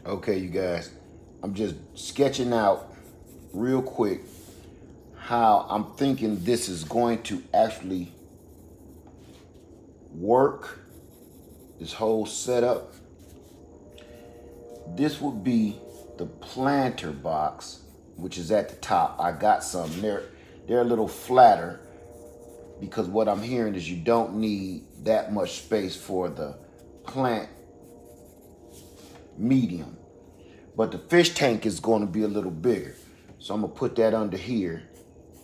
Okay, you guys, I'm just sketching out real quick how I'm thinking this is going to actually work, this whole setup. This would be the planter box, which is at the top. I got some. They're a little flatter because what I'm hearing is you don't need that much space for the plant medium. But the fish tank is going to be a little bigger. So I'm going to put that under here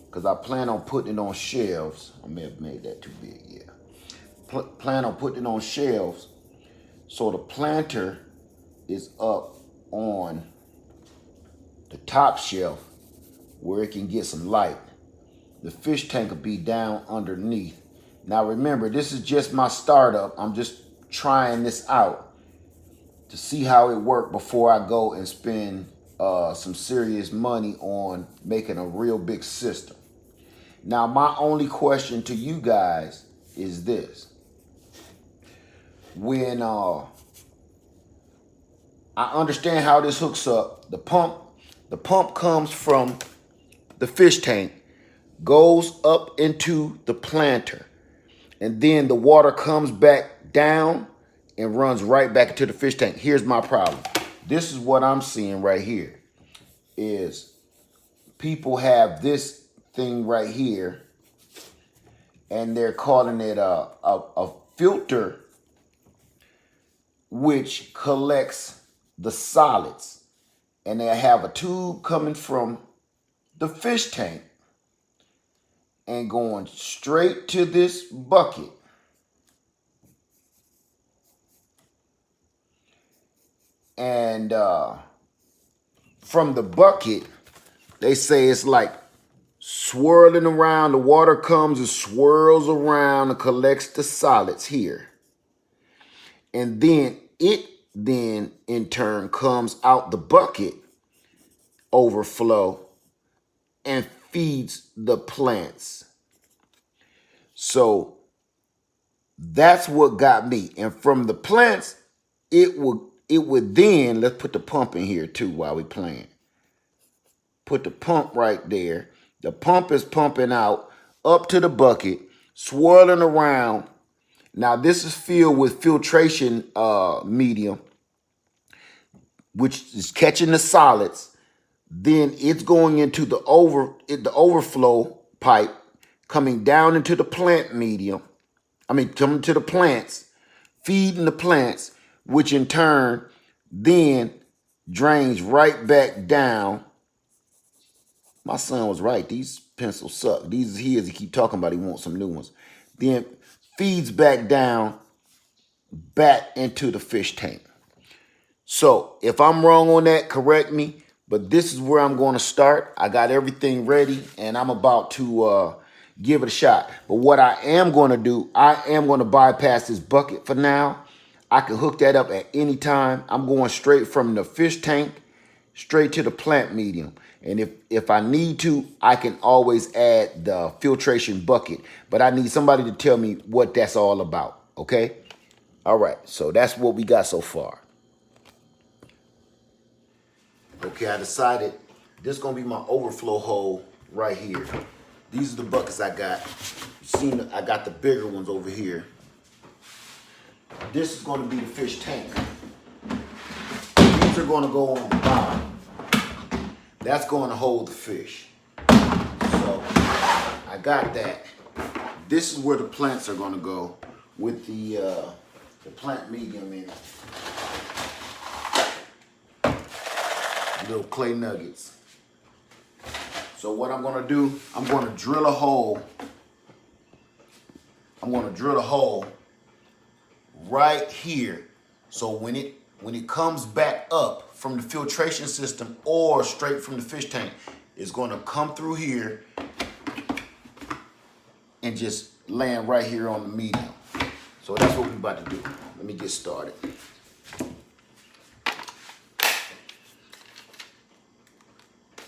because I plan on putting it on shelves. I may have made that too big, yeah. Plan on putting it on shelves so the planter is up on the top shelf where it can get some light. The fish tank will be down underneath. Now remember, this is just my startup. I'm just trying this out to see how it works before I go and spend some serious money on making a real big system. Now, my only question to you guys is this. When I understand how this hooks up, the pump comes from the fish tank, goes up into the planter, and then the water comes back down and runs right back into the fish tank. Here's my problem. This is what I'm seeing right here is people have this thing right here and they're calling it a filter which collects the solids. And they have a tube coming from the fish tank and going straight to this bucket. And from the bucket, they say it's like swirling around. The water comes and swirls around and collects the solids here. And then it in turn comes out the bucket overflow and feeds the plants. So that's what got me. And from the plants, it would then, let's put the pump in here too while we playing. Put the pump right there. The pump is pumping out up to the bucket, swirling around. Now this is filled with filtration medium, which is catching the solids. Then it's going into the overflow pipe, coming down into the plant medium. Coming to the plants, feeding the plants, which in turn then drains right back down. My son was right. These pencils suck. These are his. He keep talking about he wants some new ones. Then feeds back down, back into the fish tank. So if I'm wrong on that, correct me. But this is where I'm going to start. I got everything ready, and I'm about to give it a shot. But what I am going to do, I am going to bypass this bucket for now. I can hook that up at any time. I'm going straight from the fish tank straight to the plant medium. And if I need to, I can always add the filtration bucket. But I need somebody to tell me what that's all about, okay? All right, so that's what we got so far. Okay, I decided this is going to be my overflow hole right here. These are the buckets I got. You seen, I got the bigger ones over here. This is going to be the fish tank. These are going to go on the bottom. That's going to hold the fish. So I got that. This is where the plants are going to go with the plant medium in it. Little clay nuggets. So what I'm going to do, I'm going to drill a hole. I'm going to drill a hole right here. So when it comes back up from the filtration system or straight from the fish tank, it's going to come through here and just land right here on the medium. So that's what we're about to do. Let me get started.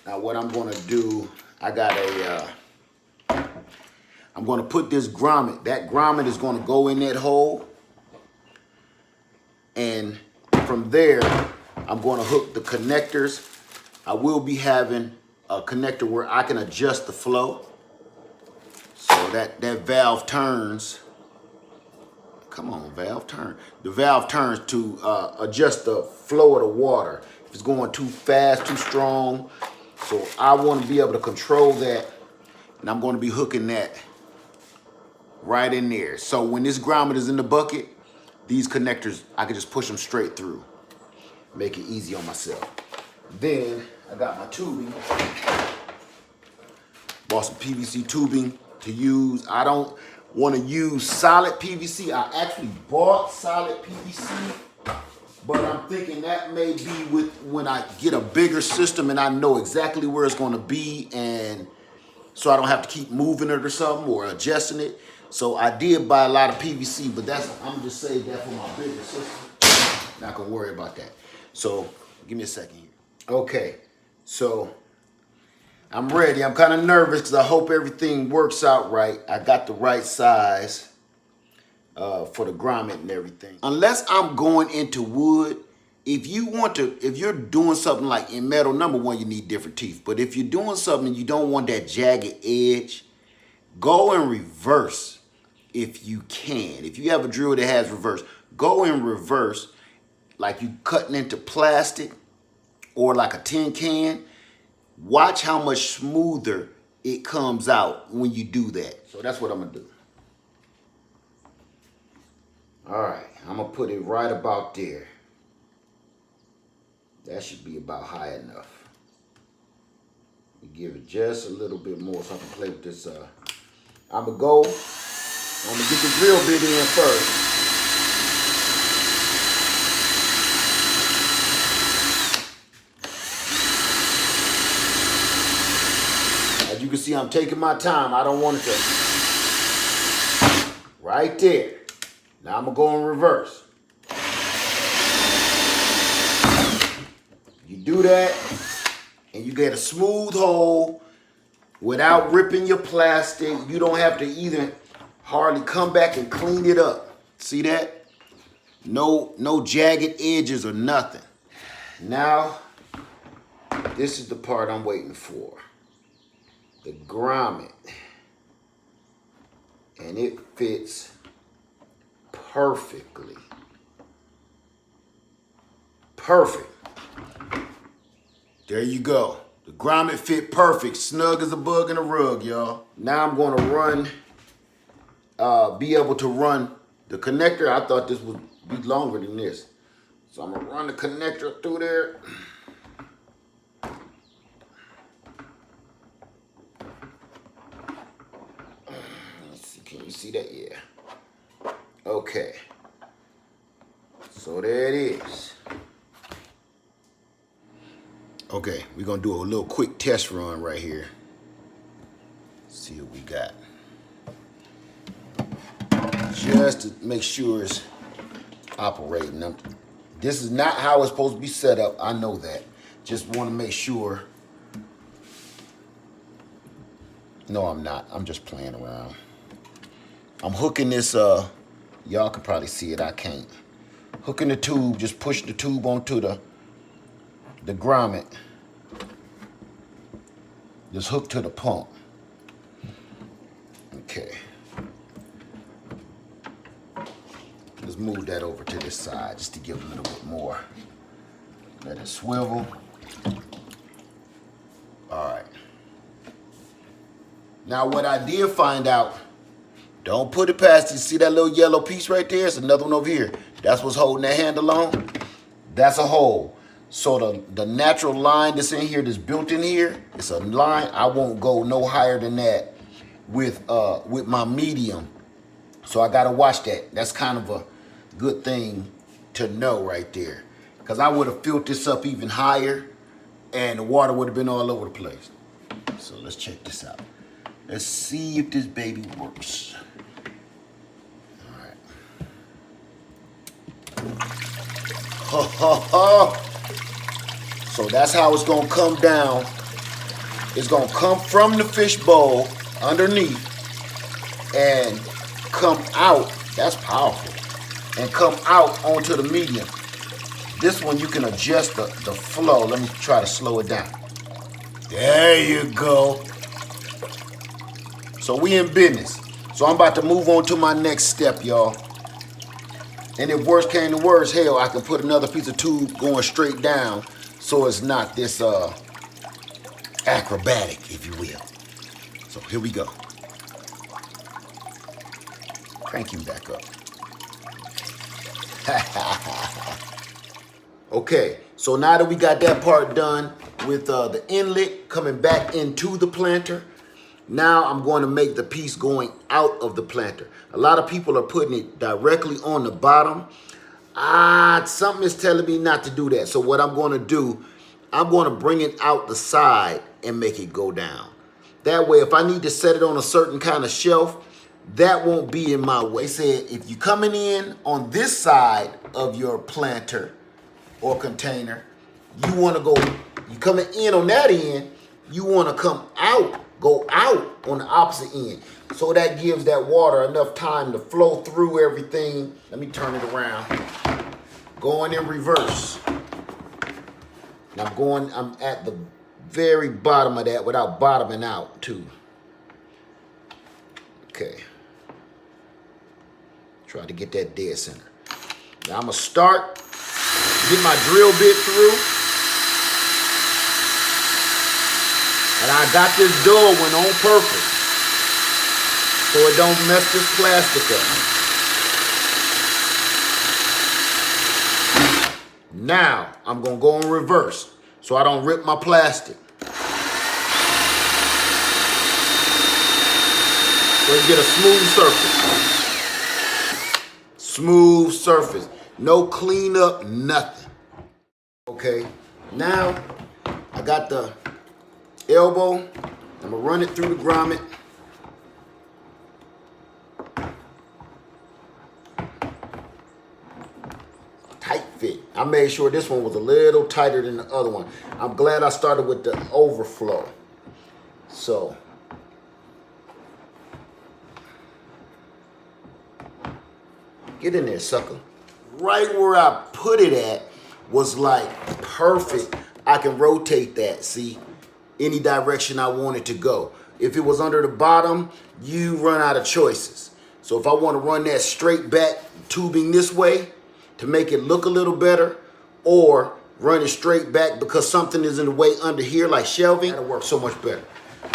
Now what I'm going to do, I got I'm going to put this grommet. That grommet is going to go in that hole. And from there, I'm going to hook the connectors. I will be having a connector where I can adjust the flow. So that valve turns. Come on, valve, turn. The valve turns to adjust the flow of the water. If it's going too fast, too strong. So I want to be able to control that. And I'm going to be hooking that right in there. So when this grommet is in the bucket, these connectors, I can just push them straight through. Make it easy on myself. Then I got my tubing. Bought some PVC tubing to use. I don't want to use solid PVC. I actually bought solid PVC, but I'm thinking that may be with when I get a bigger system and I know exactly where it's going to be, and so I don't have to keep moving it or something or adjusting it. So I did buy a lot of PVC, but I'm just saying that for my bigger system. Not gonna worry about that. So give me a second here. Okay, so I'm ready. I'm kind of nervous because I hope everything works out right. I got the right size for the grommet and everything. Unless I'm going into wood, if you're doing something like in metal, number one, you need different teeth. But if you're doing something and you don't want that jagged edge, go in reverse if you can. If you have a drill that has reverse, go in reverse like you cutting into plastic or like a tin can. Watch how much smoother it comes out when you do that. So that's what I'm gonna do. All right, I'm gonna put it right about there. That should be about high enough. Give it just a little bit more so I can play with this. I'm gonna get the drill bit in first. As you can see, I'm taking my time. I don't want it to. Right there. Now I'm gonna go in reverse. You do that, and you get a smooth hole without ripping your plastic. You don't have to either hardly come back and clean it up. See that? No jagged edges or nothing. Now, this is the part I'm waiting for. The grommet. And it fits perfectly. Perfect. There you go. The grommet fit perfect. Snug as a bug in a rug, y'all. Now I'm going to be able to run the connector. I thought this would be longer than this. So I'm going to run the connector through there. Let's see, can you see that? Yeah. Okay. So there it is. Okay, we're gonna do a little quick test run right here. See what we got. Just to make sure it's operating. This is not how it's supposed to be set up. I know that. Just want to make sure. No, I'm not. I'm just playing around. I'm hooking this, y'all can probably see it, I can't. Hooking the tube, just push the tube onto the grommet. Just hook to the pump. Okay. Let's move that over to this side just to give a little bit more. Let it swivel. All right. Now what I did find out, don't put it past you. See that little yellow piece right there? It's another one over here. That's what's holding that handle on. That's a hole. So the natural line that's in here, that's built in here, it's a line. I won't go no higher than that with my medium. So I gotta watch that. That's kind of a good thing to know right there. Because I would have filled this up even higher and the water would have been all over the place. So let's check this out. Let's see if this baby works. All right. Ha ha ha. So that's how it's gonna come down. It's gonna come from the fish bowl underneath and come out. That's powerful. And come out onto the medium. This one you can adjust the flow. Let me try to slow it down. There you go. So we in business. So I'm about to move on to my next step, y'all. And if worse came to worse, hell, I can put another piece of tube going straight down so it's not this acrobatic, if you will. So here we go. Crank him back up. Okay, so now that we got that part done with the inlet coming back into the planter, now I'm going to make the piece going out of the planter. A lot of people are putting it directly on the bottom. Something is telling me not to do that. So what I'm going to do, I'm going to bring it out the side and make it go down. That way, if I need to set it on a certain kind of shelf, that won't be in my way. They said if you're coming in on this side of your planter or container, you want to go, you coming in on that end, you want to come out, go out on the opposite end. So that gives that water enough time to flow through everything. Let me turn it around. Going in reverse. And I'm at the very bottom of that without bottoming out too. Okay. Try to get that dead center. Now I'm gonna start, get my drill bit through. And I got this dull one on purpose so it don't mess this plastic up. Now I'm gonna go in reverse so I don't rip my plastic. So you get a smooth surface. Smooth surface. No cleanup, nothing. Okay, now I got the elbow. I'm gonna run it through the grommet. Tight fit. I made sure this one was a little tighter than the other one. I'm glad I started with the overflow. So, get in there, sucker. Right where I put it at was like perfect. I can rotate that, see? Any direction I want it to go. If it was under the bottom, you run out of choices. So if I want to run that straight back tubing this way to make it look a little better, or run it straight back because something is in the way under here like shelving, that'll work so much better.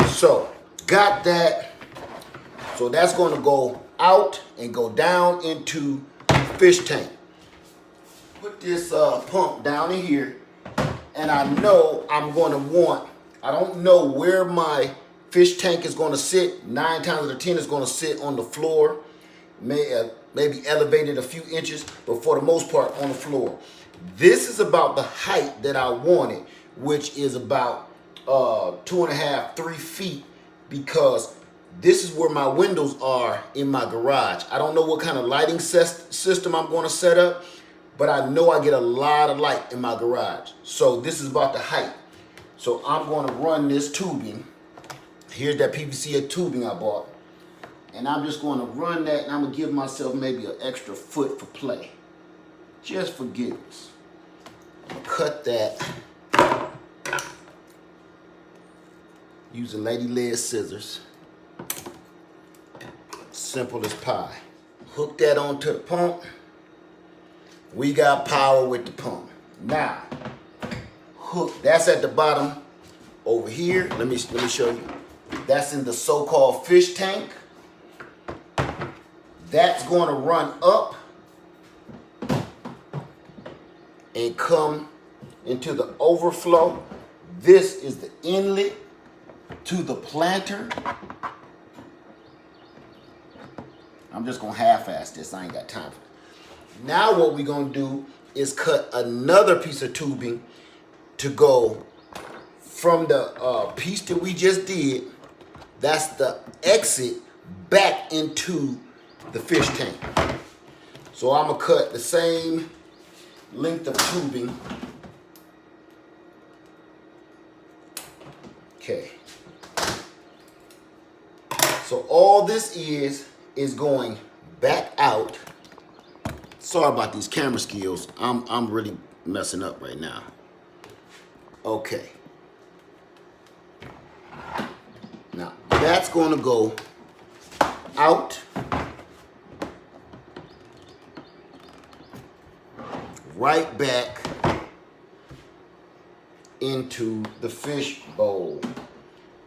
So got that. So that's going to go out and go down into the fish tank. Put this pump down in here, and I know I'm going to want, I don't know where my fish tank is going to sit. 9 times out of 10 is going to sit on the floor, maybe elevated a few inches, but for the most part on the floor. This is about the height that I wanted, which is about 2.5, 3 feet, because this is where my windows are in my garage. I don't know what kind of lighting system I'm going to set up, but I know I get a lot of light in my garage. So this is about the height. So I'm going to run this tubing. Here's that PVC tubing I bought. And I'm just going to run that, and I'm going to give myself maybe an extra foot for play. Just for giggles. I'm going to cut that using lady lead scissors. Simple as pie. Hook that onto the pump. We got power with the pump. Now, hook, that's at the bottom over here. Let me show you. That's in the so-called fish tank. That's going to run up and come into the overflow. This is the inlet to the planter. I'm just going to half-ass this. I ain't got time for it. Now what we're going to do is cut another piece of tubing to go from the piece that we just did. That's the exit back into the fish tank. So I'm going to cut the same length of tubing. Okay. So all this is going back out. Sorry about these camera skills. I'm really messing up right now. Okay. Now that's going to go out, right back into the fish bowl.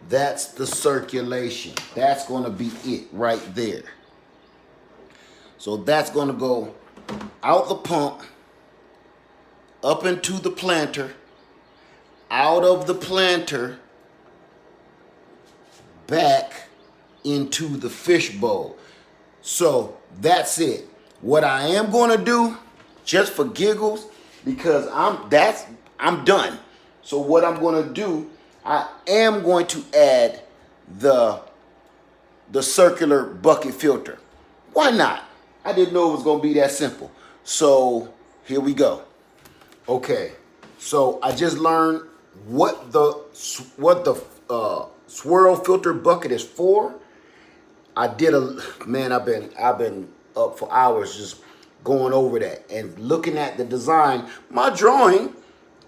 That's the circulation. That's going to be it right there. So that's going to go out the pump, up into the planter, out of the planter, back into the fish bowl. So that's it. What I am going to do, just for giggles, because I'm done. So what I'm going to do, I am going to add the circular bucket filter. Why not? I didn't know it was going to be that simple. So here we go. Okay, so I just learned what the swirl filter bucket is for. I've been up for hours just going over that and looking at the design. My drawing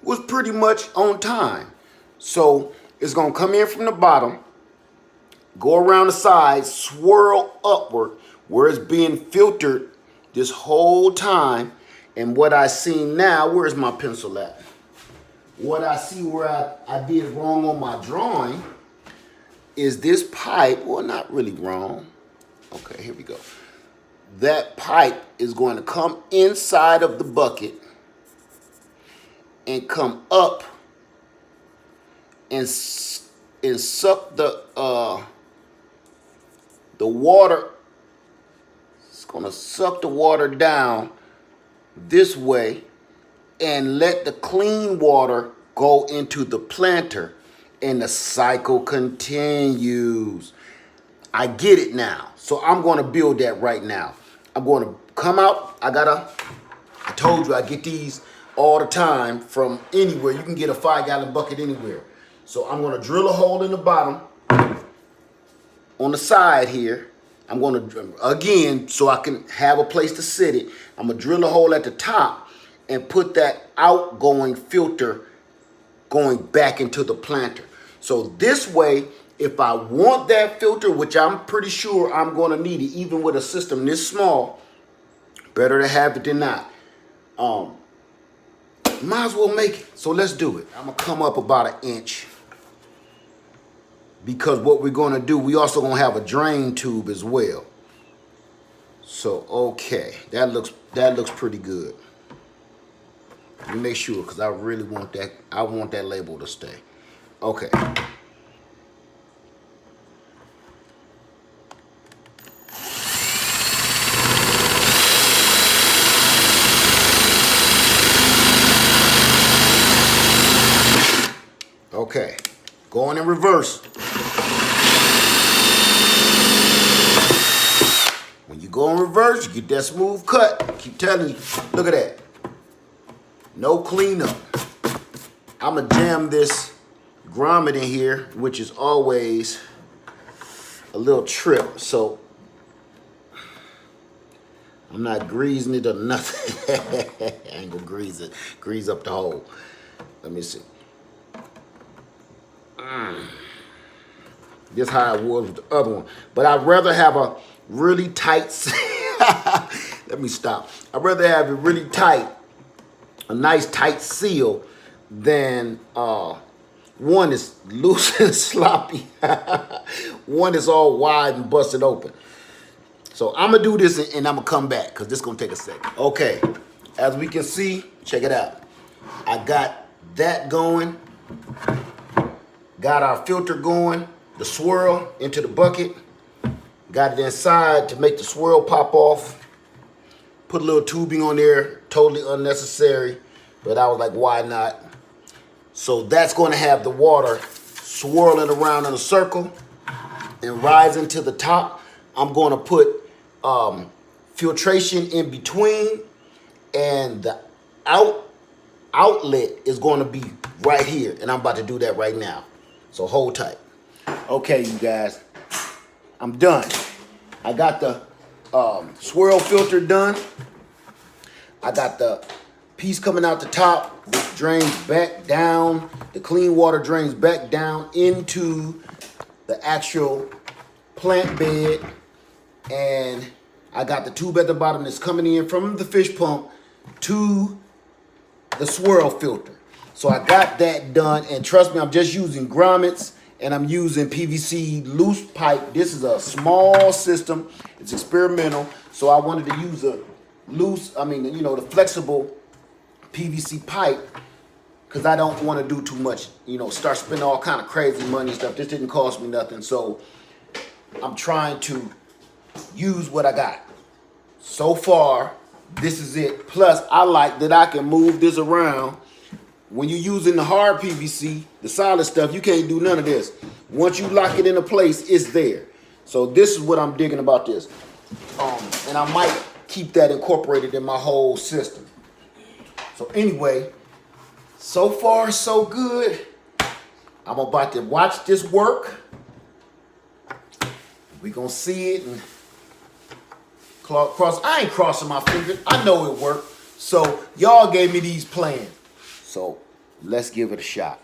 was pretty much on time. So it's gonna come in from the bottom, go around the sides, swirl upward where it's being filtered this whole time. And what I see now, where's my pencil at? What I see where I did wrong on my drawing is this pipe, well, not really wrong. Okay, here we go. That pipe is going to come inside of the bucket and come up and suck the water. It's going to suck the water down this way and let the clean water go into the planter, and the cycle continues. I get it now. So I'm going to build that right now. I'm going to come out. I told you I get these all the time from anywhere. You can get a 5-gallon bucket anywhere. So I'm going to drill a hole in the bottom on the side here. I'm going to, again, so I can have a place to sit it, I'm going to drill a hole at the top and put that outgoing filter going back into the planter. So this way, if I want that filter, which I'm pretty sure I'm going to need it, even with a system this small, better to have it than not. Might as well make it. So let's do it. I'm going to come up about 1 inch. Because what we're going to do, we also going to have a drain tube as well. So, okay. That looks pretty good. Let me make sure, because I really want that. I want that label to stay. Okay. Okay. Going in reverse. When you go in reverse, you get that smooth cut. I keep telling you, look at that. No cleanup. I'm going to jam this grommet in here, which is always a little trip. So I'm not greasing it or nothing. I ain't going to grease it. Grease up the hole. Let me see. This how it was with the other one. But I'd rather have a really tight, let me stop. I'd rather have it really tight, a nice tight seal, than one is loose and sloppy. One is all wide and busted open. So I'm gonna do this and I'm gonna come back because this is gonna take a second. Okay, as we can see, check it out. I got that going. Got our filter going, the swirl into the bucket. Got it inside to make the swirl pop off. Put a little tubing on there, totally unnecessary, but I was like, why not? So that's going to have the water swirling around in a circle and rising to the top. I'm going to put filtration in between, and the outlet is going to be right here, and I'm about to do that right now. So hold tight. Okay, you guys, I'm done. I got the swirl filter done. I got the piece coming out the top, which drains back down. The clean water drains back down into the actual plant bed. And I got the tube at the bottom that's coming in from the fish pump to the swirl filter. So I got that done, and trust me, I'm just using grommets and I'm using PVC loose pipe. This is a small system. It's experimental. So I wanted to use a loose, the flexible PVC pipe because I don't want to do too much, start spending all kind of crazy money and stuff. This didn't cost me nothing. So I'm trying to use what I got. So far, this is it. Plus, I like that I can move this around. When you're using the hard PVC, the solid stuff, you can't do none of this. Once you lock it into place, it's there. So this is what I'm digging about this. And I might keep that incorporated in my whole system. So anyway, so far so good. I'm about to watch this work. We're going to see it and cross. I ain't crossing my fingers. I know it worked. So y'all gave me these plans. So let's give it a shot.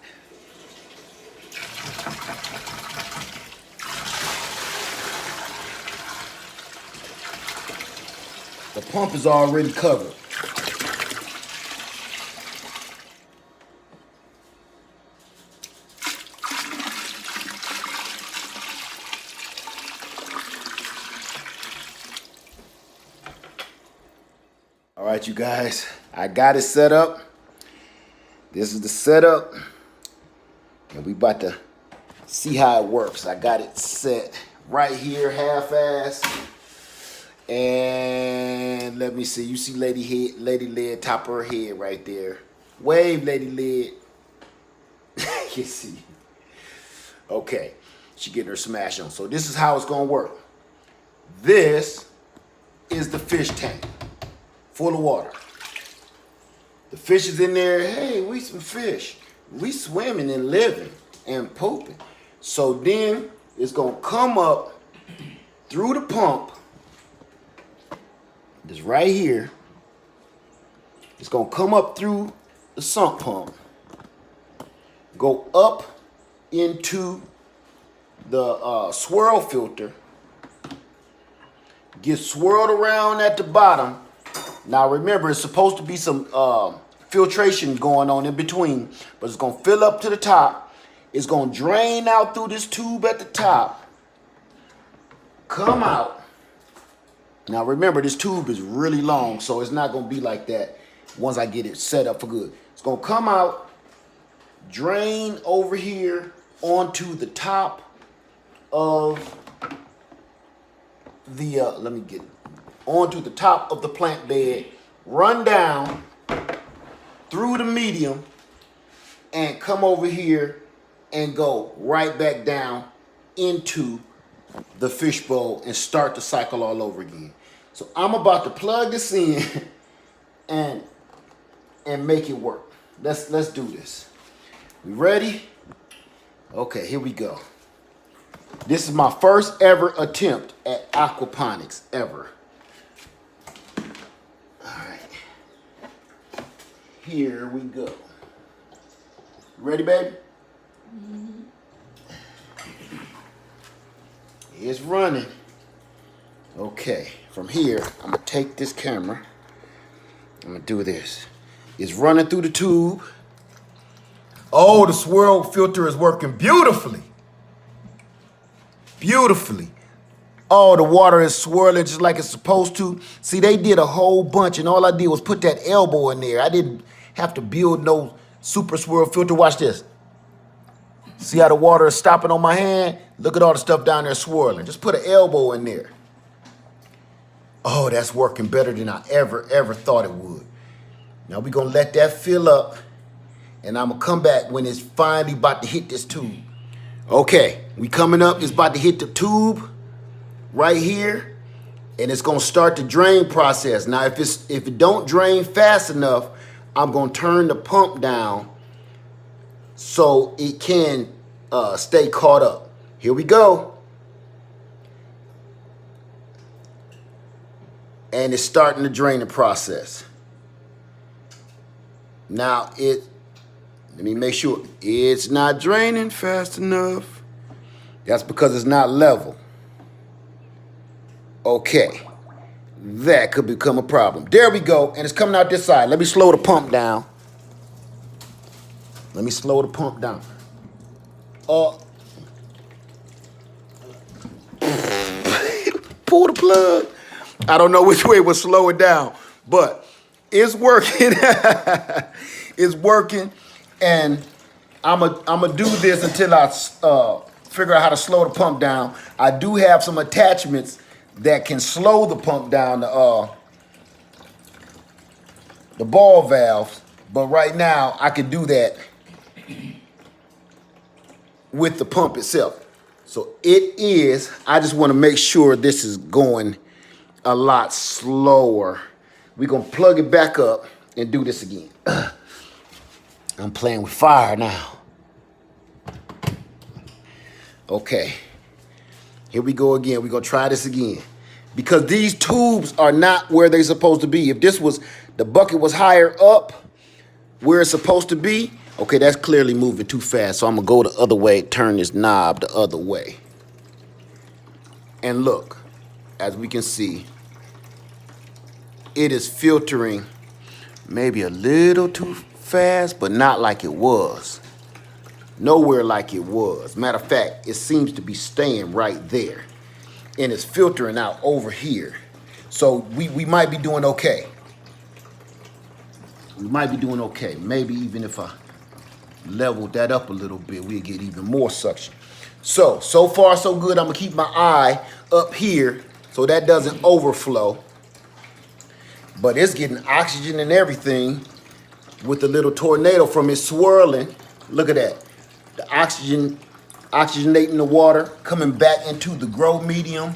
The pump is already covered. All right, you guys, I got it set up. This is the setup, and we about to see how it works. I got it set right here, half-ass. And let me see. You see Lady Led, top of her head right there. Wave, Lady Led. You see. Okay, she getting her smash on. So this is how it's gonna work. This is the fish tank, full of water. The fish is in there. Hey, we some fish. We swimming and living and pooping. So then it's gonna come up through the pump. This right here. It's gonna come up through the sump pump, go up into the swirl filter, get swirled around at the bottom. Now remember, it's supposed to be some filtration going on in between, but it's gonna fill up to the top. It's gonna drain out through this tube at the top, come out. Now remember, this tube is really long, so it's not gonna be like that once I get it set up for good. It's gonna come out, drain over here onto the top of the, onto the top of the plant bed, run down through the medium, and come over here and go right back down into the fish bowl and start the cycle all over again. So I'm about to plug this in and make it work. Let's do this. We ready? Okay, here we go. This is my first ever attempt at aquaponics ever. Here we go. Ready, baby? Mm-hmm. It's running. Okay, from here, I'm gonna take this camera. I'm gonna do this. It's running through the tube. Oh, the swirl filter is working beautifully. Beautifully. Oh, the water is swirling just like it's supposed to. See, they did a whole bunch, and all I did was put that elbow in there. I didn't have to build no super swirl filter. Watch this. See how the water is stopping on my hand? Look at all the stuff down there swirling. Just put an elbow in there. Oh, that's working better than I ever thought it would. Now we're gonna let that fill up, and I'm gonna come back when it's finally about to hit this tube. Okay, we coming up, it's about to hit the tube right here, and it's gonna start the drain process. Now if it don't drain fast enough, I'm gonna turn the pump down so it can stay caught up. Here we go. And it's starting the draining process. Now let me make sure it's not draining fast enough. That's because it's not level. Okay, that could become a problem. There we go, and it's coming out this side. Let me slow the pump down. Let me slow the pump down. Pull the plug. I don't know which way will slow it down, but it's working. It's working, and I'm a do this until I figure out how to slow the pump down. I do have some attachments that can slow the pump down, the ball valves, but right now I can do that with the pump itself. So it is, I just want to make sure this is going a lot slower. We're going to plug it back up and do this again. I'm playing with fire now. Okay, here we go again. We're going to try this again. Because these tubes are not where they're supposed to be. If this was, the bucket was higher up where it's supposed to be, okay, that's clearly moving too fast. So I'm going to go the other way, turn this knob the other way. And look, as we can see, it is filtering maybe a little too fast, but not like it was. Nowhere like it was. Matter of fact, it seems to be staying right there. And it's filtering out over here. So we might be doing okay. We might be doing okay. Maybe even if I leveled that up a little bit, we'll get even more suction. So far so good. I'm gonna keep my eye up here so that doesn't overflow. But it's getting oxygen and everything with the little tornado from it swirling. Look at that. The oxygen, oxygenating the water, coming back into the grow medium.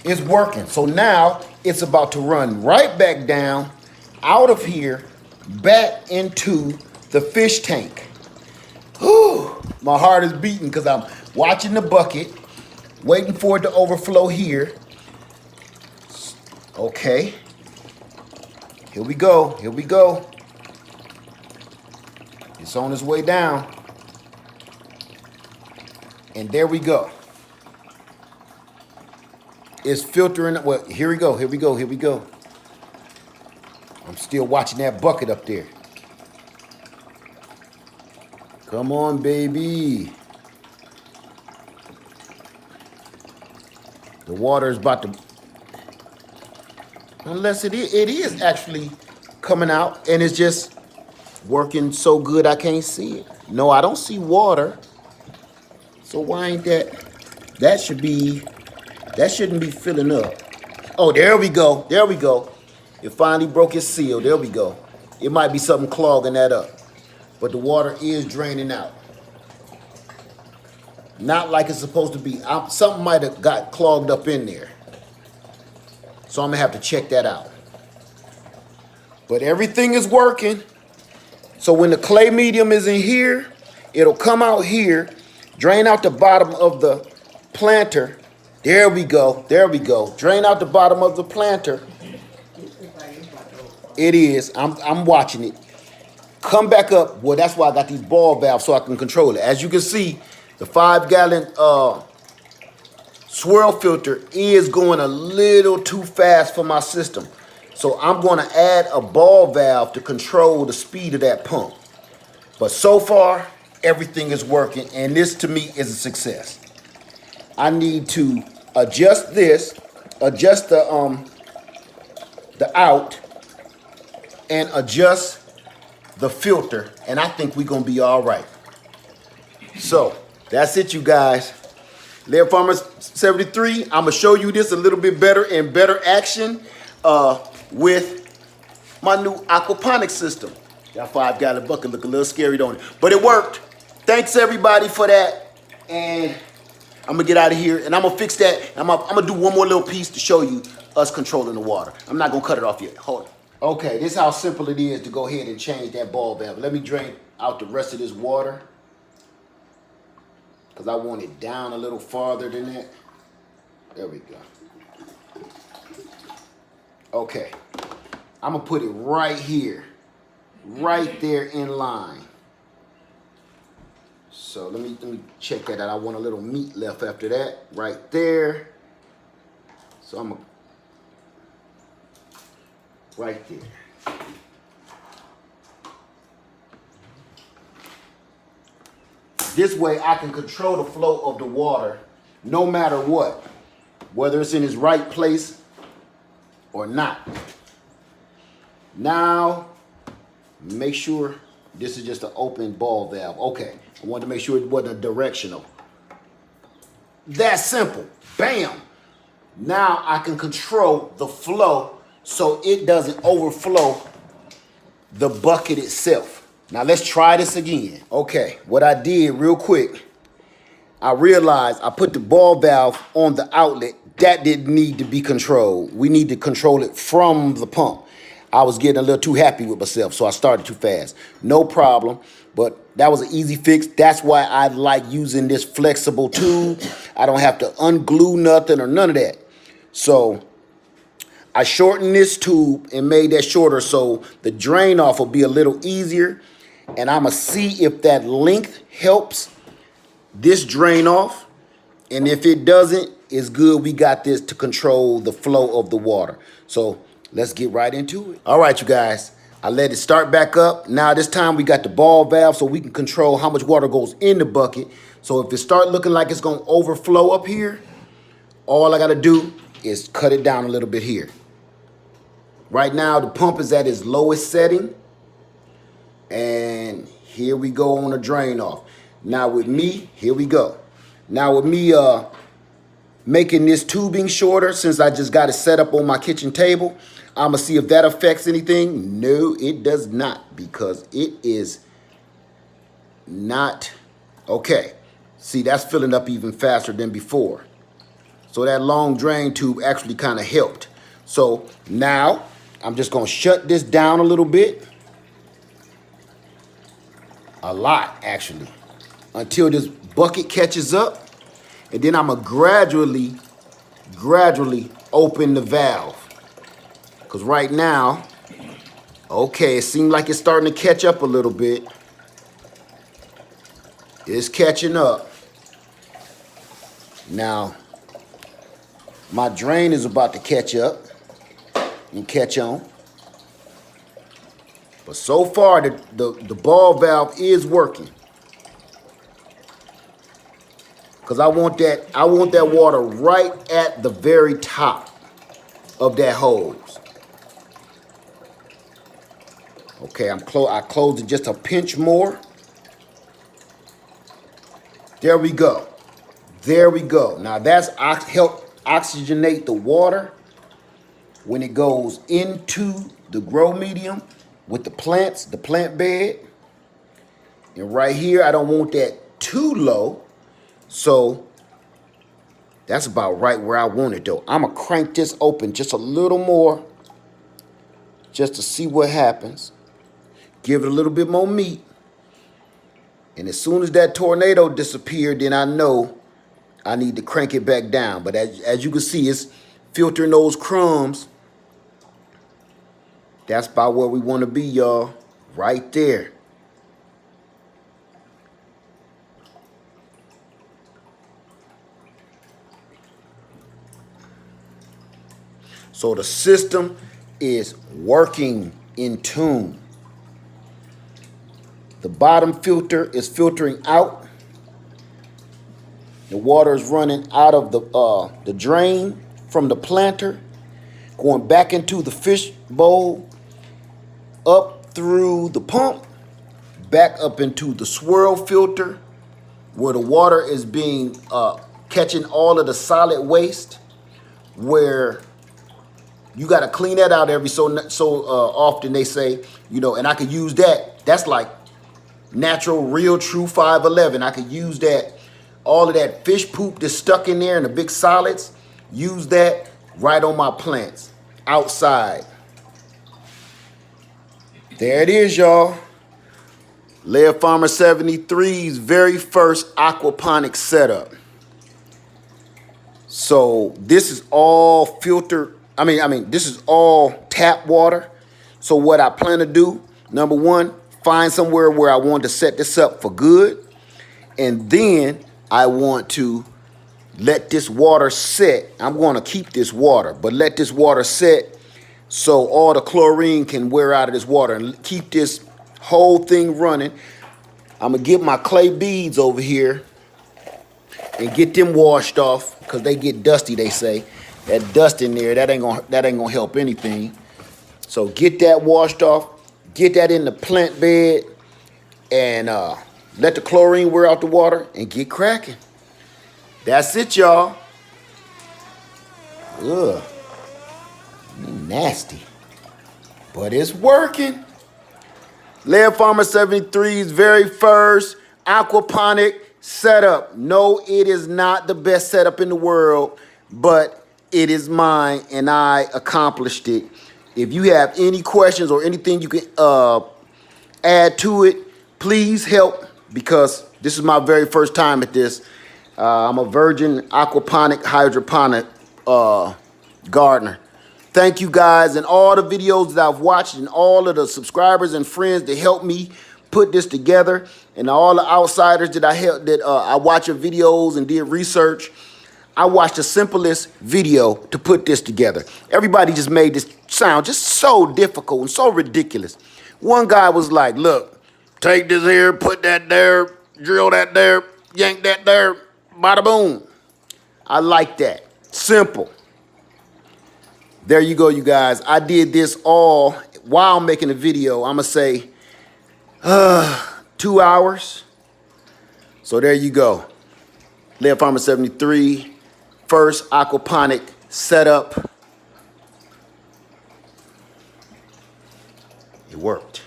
It's working. So now it's about to run right back down out of here, back into the fish tank. Whew, my heart is beating because I'm watching the bucket, waiting for it to overflow here. Okay. Here we go. Here we go. It's on its way down. And there we go. It's filtering. Well, here we go. Here we go. Here we go. I'm still watching that bucket up there. Come on, baby. The water is about to, unless it is actually coming out and it's just working so good I can't see it. No, I don't see water. So why ain't that? That shouldn't be filling up. Oh, there we go. There we go. It finally broke its seal. There we go. It might be something clogging that up. But the water is draining out. Not like it's supposed to be. Something might have got clogged up in there. So I'm going to have to check that out. But everything is working. So when the clay medium is in here, it'll come out here, drain out the bottom of the planter. There we go. There we go. Drain out the bottom of the planter. It is. I'm watching it. Come back up. Well, that's why I got these ball valves so I can control it. As you can see, the 5-gallon swirl filter is going a little too fast for my system. So I'm going to add a ball valve to control the speed of that pump. But so far, everything is working, and this to me is a success. I need to adjust this, adjust the out, and adjust the filter, and I think we're gonna be all right. So that's it, you guys. Lair Farmer 73. I'm gonna show you this a little bit better in better action with my new aquaponic system. That 5-gallon bucket look a little scary, don't it? But it worked. Thanks everybody for that. And I'm gonna get out of here and I'm gonna fix that. I'm gonna do one more little piece to show you us controlling the water. I'm not gonna cut it off yet. Hold on. Okay, this is how simple it is to go ahead and change that ball valve. Let me drain out the rest of this water because I want it down a little farther than that. There we go. Okay, I'm gonna put it right here. right there in line. So let me check that out. I want a little meat left after that, right there. So I'm gonna, right there. This way I can control the flow of the water no matter what, whether it's in its right place or not. Now, make sure this is just an open ball valve. Okay, I wanted to make sure it wasn't a directional. That's simple. Bam. Now I can control the flow so it doesn't overflow the bucket itself. Now let's try this again. Okay, what I did real quick, I realized I put the ball valve on the outlet. That didn't need to be controlled. We need to control it from the pump. I was getting a little too happy with myself, so I started too fast. No problem, but that was an easy fix. That's why I like using this flexible tube. I don't have to unglue nothing or none of that. So I shortened this tube and made that shorter so the drain off will be a little easier. And I'm gonna see if that length helps this drain off. And if it doesn't, it's good. We got this to control the flow of the water. So let's get right into it. All right, you guys, I let it start back up. Now this time we got the ball valve so we can control how much water goes in the bucket. So if it start looking like it's gonna overflow up here, all I gotta do is cut it down a little bit here. Right now the pump is at its lowest setting. And here we go on the drain off. Now with me, here we go. Now with me making this tubing shorter, since I just got it set up on my kitchen table, I'm gonna see if that affects anything. No, it does not, because it is not. Okay, see, that's filling up even faster than before. So that long drain tube actually kind of helped. So now I'm just gonna shut this down a little bit. A lot, actually, until this bucket catches up. And then I'm gonna gradually open the valve. Because right now, okay, it seems like it's starting to catch up a little bit. It's catching up. Now, my drain is about to catch up and catch on. But so far, the ball valve is working. Because I want that water right at the very top of that hose. Okay, I closed it just a pinch more. There we go. There we go. Now that's help oxygenate the water when it goes into the grow medium with the plants, the plant bed. And right here, I don't want that too low. So that's about right where I want it though. I'm gonna crank this open just a little more just to see what happens. Give it a little bit more meat. And as soon as that tornado disappeared, then I know I need to crank it back down. But as you can see, it's filtering those crumbs. That's about where we want to be, y'all. Right there. So the system is working in tune. The bottom filter is filtering out. The water is running out of the drain from the planter, going back into the fish bowl, up through the pump, back up into the swirl filter, where the water is being catching all of the solid waste, where you got to clean that out every so often. They say, you know, and I could use that. That's like natural, real, true 511. I could use that. All of that fish poop that's stuck in there and the big solids, use that right on my plants outside. There it is, y'all. Laird Farmer 73's very first aquaponic setup. So this is all filtered. I mean, this is all tap water. So what I plan to do, Number one, find somewhere where I want to set this up for good. And then I want to let this water set. I'm going to keep this water, but let this water set so all the chlorine can wear out of this water and keep this whole thing running. I'm going to get my clay beads over here and get them washed off because they get dusty, they say. That dust in there, that ain't gonna help anything. So get that washed off, get that in the plant bed, and let the chlorine wear out the water and get cracking. That's it, y'all. Ugh. Nasty. But it's working. Laird Farmer 73's very first aquaponic setup. No, it is not the best setup in the world, but it is mine and I accomplished it. If you have any questions or anything you can add to it, please help, because this is my very first time at this. I'm a virgin aquaponic hydroponic gardener. Thank you guys, and all the videos that I've watched, and all of the subscribers and friends that helped me put this together, and all the outsiders that I watched your videos and did research. I watched the simplest video to put this together. Everybody just made this sound just so difficult and so ridiculous. One guy was like, look, take this here, put that there, drill that there, yank that there, bada boom. I like that. Simple. There you go, you guys. I did this all while making the video. I'm going to say 2 hours. So there you go. Laird Farmer 73, first aquaponic setup. It worked.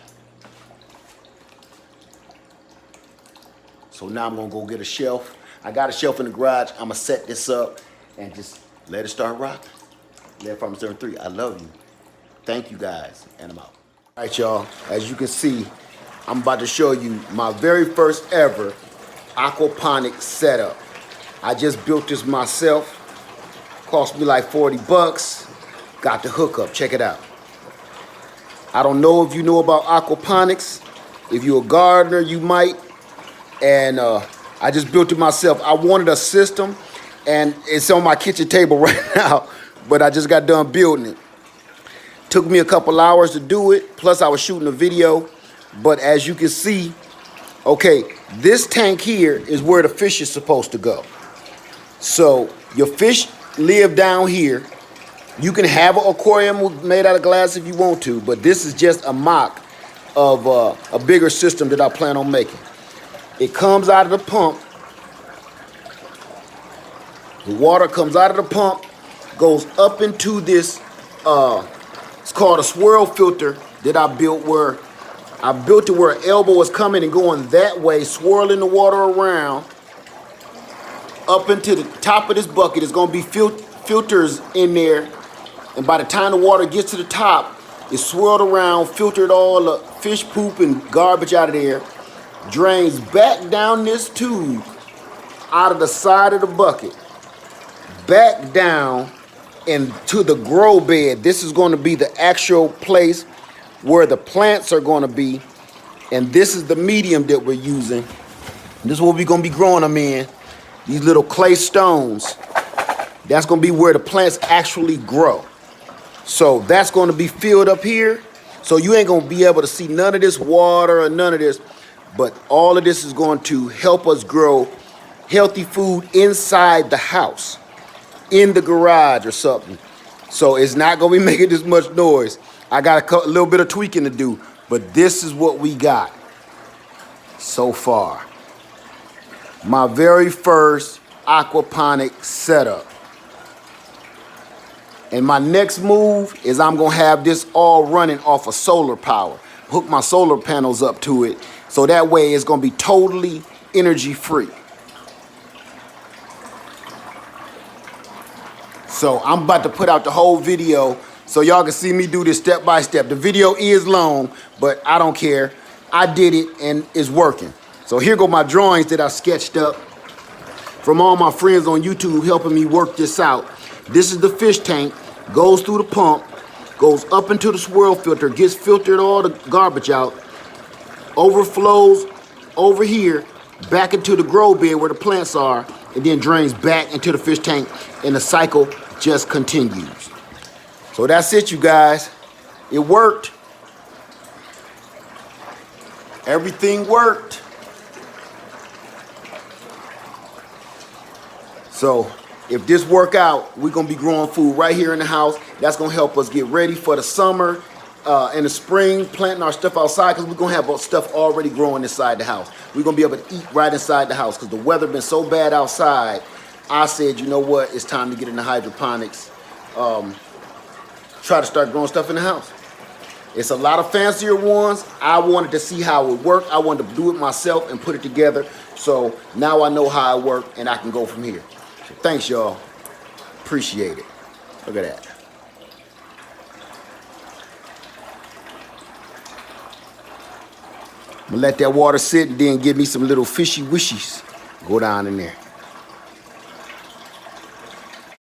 So now I'm going to go get a shelf. I got a shelf in the garage. I'm going to set this up and just let it start rocking. Laird Farmer 73, I love you. Thank you guys, and I'm out. All right, y'all, as you can see, I'm about to show you my very first ever aquaponic setup. I just built this myself. Cost me like 40 bucks. Got the hookup, check it out. I don't know if you know about aquaponics. If you're a gardener, you might. And I just built it myself. I wanted a system, and it's on my kitchen table right now. But I just got done building it. Took me a couple hours to do it, plus I was shooting a video. But as you can see, okay, this tank here is where the fish is supposed to go. So your fish live down here. You can have an aquarium made out of glass if you want to, but this is just a mock of a bigger system that I plan on making. It comes out of the pump. The water comes out of the pump, goes up into this, it's called a swirl filter that I built, where I built it where an elbow is coming and going that way, swirling the water around up into the top of this bucket. There's gonna be filters in there, and by the time the water gets to the top, it's swirled around, filtered all the fish poop and garbage out of there, drains back down this tube out of the side of the bucket, back down into the grow bed. This is going to be the actual place where the plants are going to be, and this is the medium that we're using. This is what we're going to be growing them in, these little clay stones. That's going to be where the plants actually grow. So that's going to be filled up here, so you ain't going to be able to see none of this water or none of this, but all of this is going to help us grow healthy food inside the house, in the garage or something. So it's not gonna be making this much noise. I got a little bit of tweaking to do, but this is what we got so far. My very first aquaponic setup. And my next move is I'm gonna have this all running off of solar power. Hook my solar panels up to it, so that way it's gonna be totally energy free. So I'm about to put out the whole video so y'all can see me do this step by step. The video is long, but I don't care. I did it and it's working. So here go my drawings that I sketched up from all my friends on YouTube helping me work this out. This is the fish tank, goes through the pump. goes up into the swirl filter, gets filtered all the garbage out, overflows over here, back into the grow bed where the plants are, and then drains back into the fish tank, and the cycle just continues. So that's it, you guys. It worked. Everything worked. So if this work out, we're gonna be growing food right here in the house. That's gonna help us get ready for the summer and the spring, planting our stuff outside, because we're gonna have stuff already growing inside the house. We're gonna be able to eat right inside the house because the weather been so bad outside. I said, you know what, it's time to get into hydroponics. Try to start growing stuff in the house. It's a lot of fancier ones. I wanted to see how it worked. I wanted to do it myself and put it together. So now I know how it worked and I can go from here. So thanks, y'all. Appreciate it. Look at that. I'm gonna let that water sit and then give me some little fishy wishies. Go down in there.